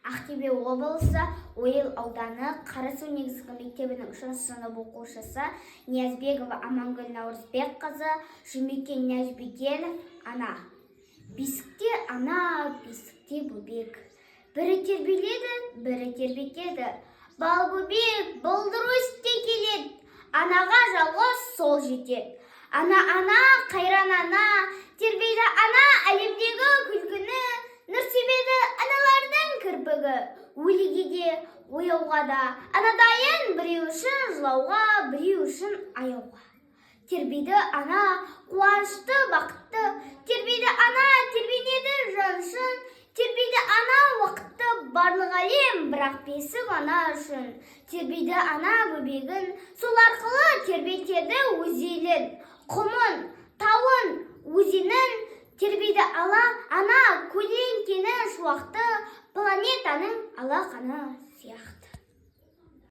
Ақтөбе облысы Ойыл ауданы Қарасу негізгі мектебінің 3 сынып оқушысы Ниязбекова Амангүл Наурызбекқызы, Жұмекен Нәжбегенов ана. Бесікте ана, бесікте бөбек. Бірі тербеледі, бірі тербетеді. Бал бөбек бұлдыр өсте келеді. Анаға жалғыз сол жетеді. Ана, қайран ана, тербейді ана әлемдегі күлкіні. Нұр себеді аналардың кірпігі. Өліге де, ояуға да. Анадайын біреу үшін жылауға, біреу үшін аяуға. Тербейді ана, қуанышты, бақытты. Тербейді ана, тербенеді жан үшін. Тербейді ана, уақытты, барлық әлем, бірақ бесік ана үшін. Тербейді ана бөбегін, сол арқылы тербетеді өз елін. Құмын, тауын, өзенін. Тербейді ана, көлеңкені, шуақты, планетаның алақаны сияқты.